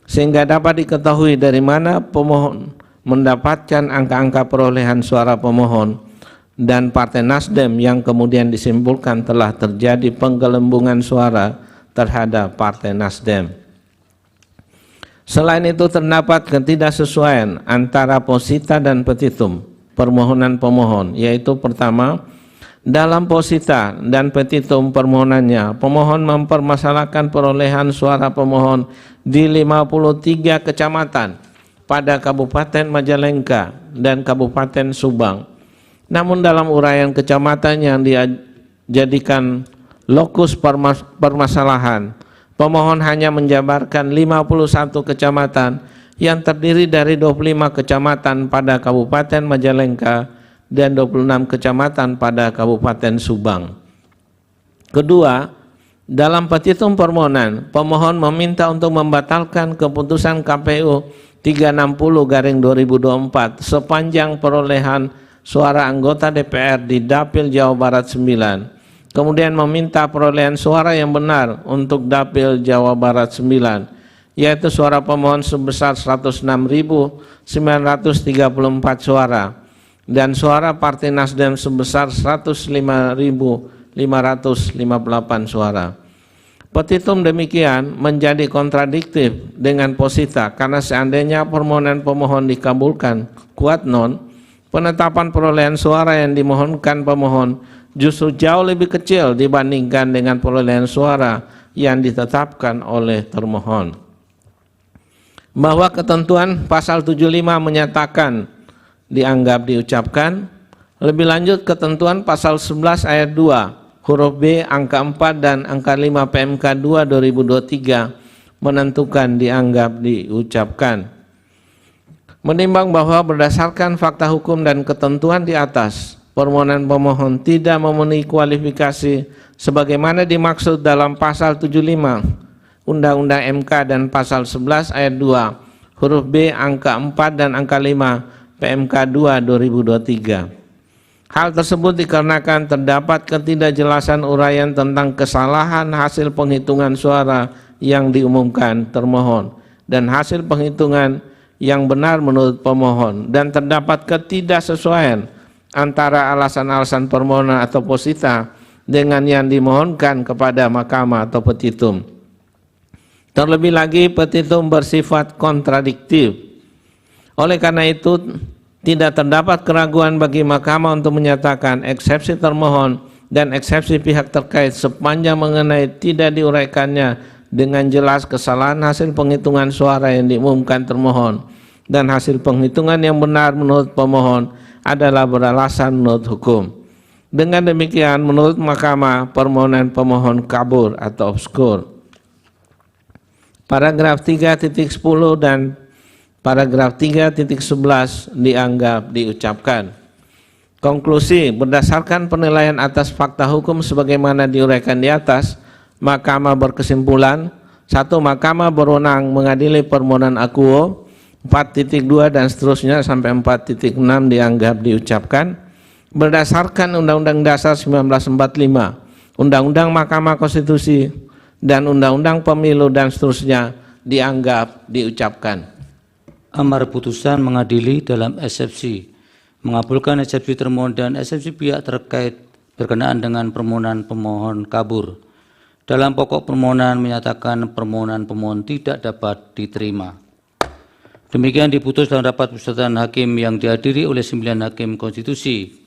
sehingga dapat diketahui dari mana pemohon mendapatkan angka-angka perolehan suara pemohon dan Partai Nasdem yang kemudian disimpulkan telah terjadi penggelembungan suara terhadap Partai Nasdem. Selain itu terdapat ketidaksesuaian antara posita dan petitum permohonan pemohon, yaitu pertama, dalam posita dan petitum permohonannya, pemohon mempermasalahkan perolehan suara pemohon di 53 kecamatan pada Kabupaten Majalengka dan Kabupaten Subang. Namun dalam uraian kecamatan yang dijadikan lokus permasalahan, pemohon hanya menjabarkan 51 kecamatan yang terdiri dari 25 kecamatan pada Kabupaten Majalengka dan 26 kecamatan pada Kabupaten Subang. Kedua, dalam petitum permohonan, pemohon meminta untuk membatalkan keputusan KPU 360/2024 sepanjang perolehan suara anggota DPR di Dapil Jawa Barat 9. Kemudian meminta perolehan suara yang benar untuk Dapil Jawa Barat 9, yaitu suara pemohon sebesar 106.934 suara dan suara Partai Nasdem sebesar 105.558 suara. Petitum demikian menjadi kontradiktif dengan posita karena seandainya permohonan pemohon dikabulkan quote non, penetapan perolehan suara yang dimohonkan pemohon justru jauh lebih kecil dibandingkan dengan perolehan suara yang ditetapkan oleh termohon. Bahwa ketentuan pasal 75 menyatakan dianggap diucapkan, lebih lanjut ketentuan pasal 11 ayat 2 huruf B angka 4 dan angka 5 PMK 2 2023 menentukan dianggap diucapkan. Menimbang bahwa berdasarkan fakta hukum dan ketentuan di atas, permohonan pemohon tidak memenuhi kualifikasi sebagaimana dimaksud dalam pasal 75 Undang-Undang MK dan pasal 11 ayat 2 huruf B angka 4 dan angka 5 PMK 2 2023. Hal tersebut dikarenakan terdapat ketidakjelasan uraian tentang kesalahan hasil penghitungan suara yang diumumkan termohon dan hasil penghitungan yang benar menurut pemohon, dan terdapat ketidaksesuaian antara alasan-alasan permohonan atau posita dengan yang dimohonkan kepada mahkamah atau petitum. Terlebih lagi petitum bersifat kontradiktif. Oleh karena itu tidak terdapat keraguan bagi mahkamah untuk menyatakan eksepsi termohon dan eksepsi pihak terkait sepanjang mengenai tidak diuraikannya dengan jelas kesalahan hasil penghitungan suara yang diumumkan termohon dan hasil penghitungan yang benar menurut pemohon adalah beralasan menurut hukum. Dengan demikian menurut mahkamah permohonan pemohon kabur atau obskur. Paragraf 3.10 dan paragraf 3.11 dianggap diucapkan. Konklusi, berdasarkan penilaian atas fakta hukum sebagaimana diuraikan di atas, mahkamah berkesimpulan, 1. Mahkamah berwenang mengadili permohonan akuo, 4.2 dan seterusnya sampai 4.6 dianggap diucapkan. Berdasarkan Undang-Undang Dasar 1945, Undang-Undang Mahkamah Konstitusi, dan Undang-Undang Pemilu dan seterusnya dianggap diucapkan. Amar putusan mengadili dalam eksepsi, mengabulkan eksepsi termohon dan eksepsi pihak terkait berkenaan dengan permohonan pemohon kabur. Dalam pokok permohonan menyatakan permohonan pemohon tidak dapat diterima. Demikian diputus dalam rapat permusyawaratan hakim yang dihadiri oleh 9 hakim konstitusi.